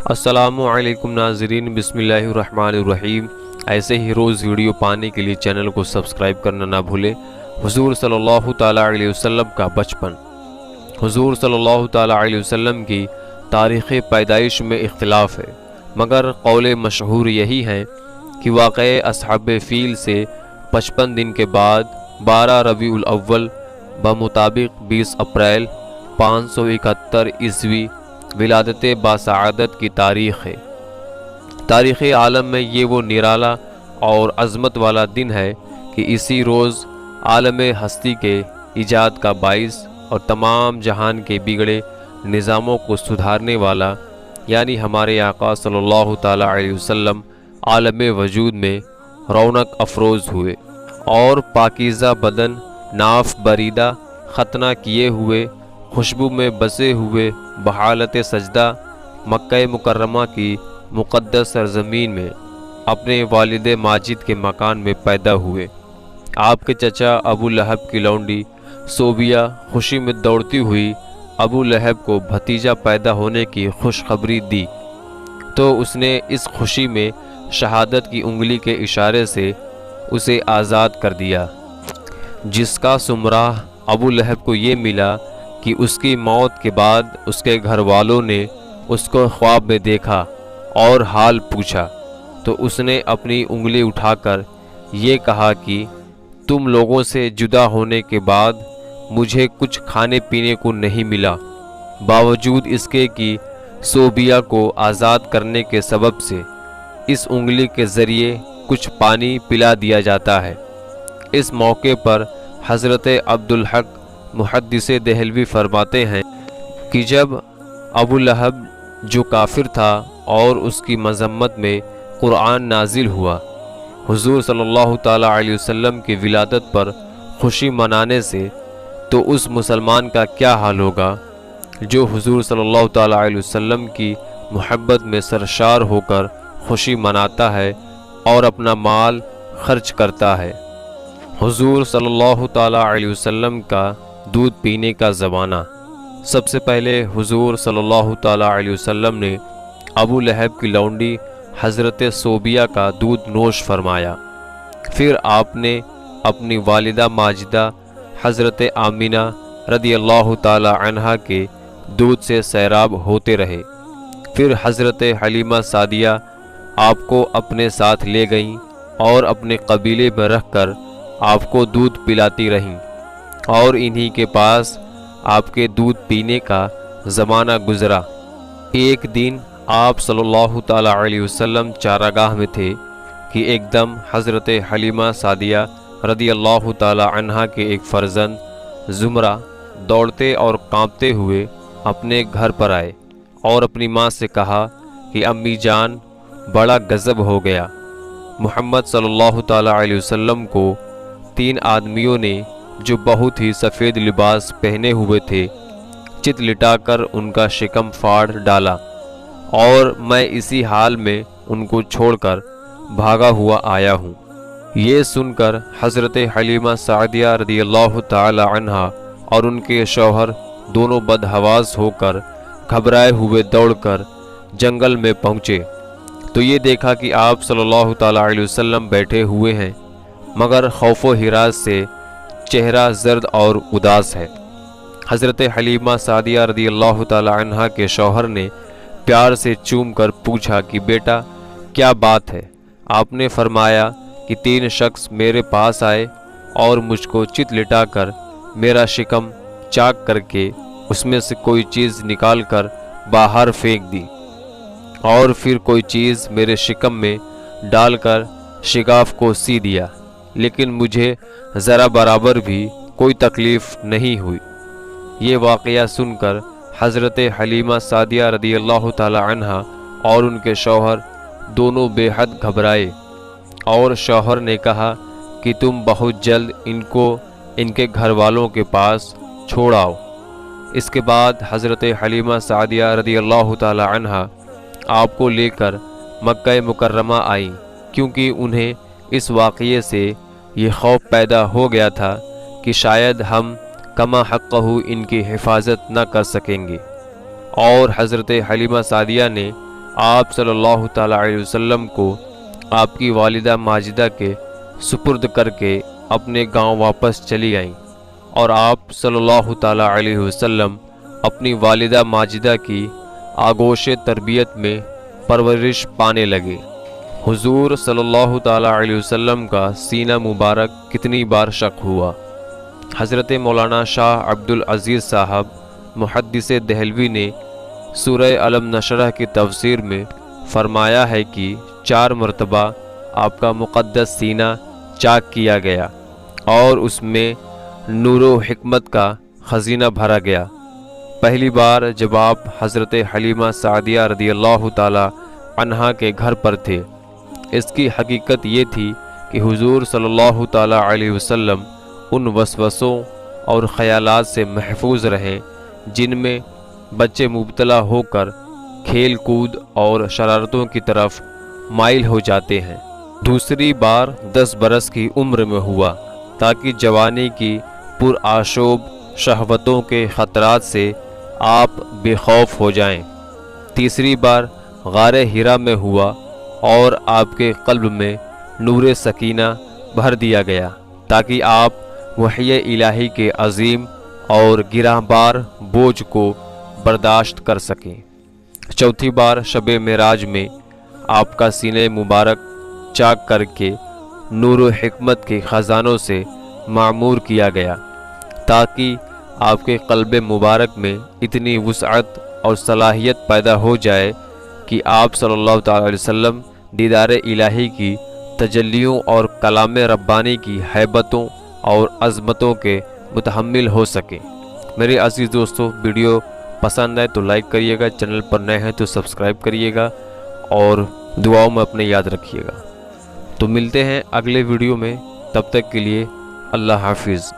السلام علیکم ناظرین، بسم اللہ الرحمن الرحیم۔ ایسے ہی روز ویڈیو پانے کے لیے چینل کو سبسکرائب کرنا نہ بھولیں۔ حضور صلی اللہ تعالیٰ علیہ وسلم کا بچپن۔ حضور صلی اللہ تعالیٰ علیہ وسلم کی تاریخ پیدائش میں اختلاف ہے، مگر قول مشہور یہی ہے کہ واقع اصحاب فیل سے 55 دن کے بعد 12 ربیع الاول بمطابق 20 اپریل 571 عیسوی ولادت باسعادت کی تاریخ ہے۔ تاریخ عالم میں یہ وہ نرالا اور عظمت والا دن ہے کہ اسی روز عالم ہستی کے ایجاد کا باعث اور تمام جہان کے بگڑے نظاموں کو سدھارنے والا یعنی ہمارے آقا صلی اللہ تعالیٰ علیہ وسلم عالم وجود میں رونق افروز ہوئے اور پاکیزہ بدن ناف بریدہ ختنہ کیے ہوئے خوشبو میں بسے ہوئے بحالت سجدہ مکہ مکرمہ کی مقدس سرزمین میں اپنے والد ماجد کے مکان میں پیدا ہوئے۔ آپ کے چچا ابو لہب کی لونڈی صوبیہ خوشی میں دوڑتی ہوئی ابو لہب کو بھتیجا پیدا ہونے کی خوشخبری دی تو اس نے اس خوشی میں شہادت کی انگلی کے اشارے سے اسے آزاد کر دیا، جس کا ثمرہ ابو لہب کو یہ ملا کہ اس کی موت کے بعد اس کے گھر والوں نے اس کو خواب میں دیکھا اور حال پوچھا تو اس نے اپنی انگلی اٹھا کر یہ کہا کہ تم لوگوں سے جدا ہونے کے بعد مجھے کچھ کھانے پینے کو نہیں ملا، باوجود اس کے کہ صوبیہ کو آزاد کرنے کے سبب سے اس انگلی کے ذریعے کچھ پانی پلا دیا جاتا ہے۔ اس موقع پر حضرت عبدالحق محدث دہلوی فرماتے ہیں کہ جب ابو لہب جو کافر تھا اور اس کی مذمت میں قرآن نازل ہوا، حضور صلی اللہ تعالیٰ علیہ وسلم کی ولادت پر خوشی منانے سے، تو اس مسلمان کا کیا حال ہوگا جو حضور صلی اللہ تعالیٰ علیہ وسلم کی محبت میں سرشار ہو کر خوشی مناتا ہے اور اپنا مال خرچ کرتا ہے۔ حضور صلی اللہ تعالیٰ علیہ وسلم کا دودھ پینے کا زمانہ۔ سب سے پہلے حضور صلی اللہ تعالیٰ علیہ وسلم نے ابو لہب کی لونڈی حضرت صوبیہ کا دودھ نوش فرمایا، پھر آپ نے اپنی والدہ ماجدہ حضرت آمینہ رضی اللہ تعالیٰ عنہا کے دودھ سے سیراب ہوتے رہے، پھر حضرت حلیمہ سعدیہ آپ کو اپنے ساتھ لے گئیں اور اپنے قبیلے میں رکھ کر آپ کو دودھ پلاتی رہیں اور انہی کے پاس آپ کے دودھ پینے کا زمانہ گزرا۔ ایک دن آپ صلی اللہ تعالیٰ علیہ وسلم چارگاہ میں تھے کہ ایک دم حضرت حلیمہ سعدیہ رضی اللہ تعالیٰ عنہا کے ایک فرزند زمرہ دوڑتے اور کانپتے ہوئے اپنے گھر پر آئے اور اپنی ماں سے کہا کہ امی جان، بڑا غضب ہو گیا، محمد صلی اللہ تعالیٰ علیہ وسلم کو 3 آدمیوں نے جو بہت ہی سفید لباس پہنے ہوئے تھے چت لٹا کر ان کا شکم پھاڑ ڈالا اور میں اسی حال میں ان کو چھوڑ کر بھاگا ہوا آیا ہوں۔ یہ سن کر حضرت حلیمہ سعدیہ رضی اللہ تعالی عنہا اور ان کے شوہر دونوں بدحواس ہو کر گھبرائے ہوئے دوڑ کر جنگل میں پہنچے تو یہ دیکھا کہ آپ صلی اللہ تعالیٰ علیہ وسلم بیٹھے ہوئے ہیں، مگر خوف و ہراس سے چہرہ زرد اور اداس ہے۔ حضرت حلیمہ سعدیہ رضی اللہ تعالی عنہا کے شوہر نے پیار سے چوم کر پوچھا کہ بیٹا کیا بات ہے؟ آپ نے فرمایا کہ 3 شخص میرے پاس آئے اور مجھ کو چت لٹا کر میرا شکم چاک کر کے اس میں سے کوئی چیز نکال کر باہر پھینک دی اور پھر کوئی چیز میرے شکم میں ڈال کر شگاف کو سی دیا، لیکن مجھے ذرا برابر بھی کوئی تکلیف نہیں ہوئی۔ یہ واقعہ سن کر حضرت حلیمہ سعدیہ رضی اللہ تعالی عنہا اور ان کے شوہر دونوں بے حد گھبرائے اور شوہر نے کہا کہ تم بہت جلد ان کو ان کے گھر والوں کے پاس چھوڑ آؤ۔ اس کے بعد حضرت حلیمہ سعدیہ رضی اللہ تعالی عنہا آپ کو لے کر مکہ مکرمہ آئیں، کیونکہ انہیں اس واقعے سے یہ خوف پیدا ہو گیا تھا کہ شاید ہم کما حقہ ان کی حفاظت نہ کر سکیں گے، اور حضرت حلیمہ سعدیہ نے آپ صلی اللہ تعالیٰ علیہ وسلم کو آپ کی والدہ ماجدہ کے سپرد کر کے اپنے گاؤں واپس چلی آئیں، اور آپ صلی اللہ تعالیٰ علیہ وسلم اپنی والدہ ماجدہ کی آغوش تربیت میں پرورش پانے لگے۔ حضور صلی اللہ تعالیٰ علیہ وسلم کا سینہ مبارک کتنی بار شق ہوا۔ حضرت مولانا شاہ عبد العزیز صاحب محدث دہلوی نے سورہ علم نشرح کی تفسیر میں فرمایا ہے کہ 4 مرتبہ آپ کا مقدس سینہ چاک کیا گیا اور اس میں نور و حکمت کا خزینہ بھرا گیا۔ پہلی بار جب آپ حضرت حلیمہ سعدیہ رضی اللہ تعالی عنہا کے گھر پر تھے، اس کی حقیقت یہ تھی کہ حضور صلی اللہ تعالی علیہ وسلم ان وسوسوں اور خیالات سے محفوظ رہیں جن میں بچے مبتلا ہو کر کھیل کود اور شرارتوں کی طرف مائل ہو جاتے ہیں۔ دوسری بار 10 برس کی عمر میں ہوا تاکہ جوانی کی پرآشوب شہوتوں کے خطرات سے آپ بے خوف ہو جائیں۔ تیسری بار غار ہرا میں ہوا اور آپ کے قلب میں نور سکینہ بھر دیا گیا تاکہ آپ وحی الہی کے عظیم اور گراں بار بوجھ کو برداشت کر سکیں۔ چوتھی بار شب معراج میں آپ کا سینہ مبارک چاک کر کے نور و حکمت کے خزانوں سے معمور کیا گیا تاکہ آپ کے قلب مبارک میں اتنی وسعت اور صلاحیت پیدا ہو جائے کہ آپ صلی اللہ تعالی علیہ وسلم دیدار الہی کی تجلیوں اور کلام ربانی کی ہیبتوں اور عظمتوں کے متحمل ہو سکیں۔ میرے عزیز دوستو، ویڈیو پسند آئے تو لائک کریے گا، چینل پر نئے ہیں تو سبسکرائب کریے گا اور دعاؤں میں اپنے یاد رکھیے گا۔ تو ملتے ہیں اگلے ویڈیو میں، تب تک کے لیے اللہ حافظ۔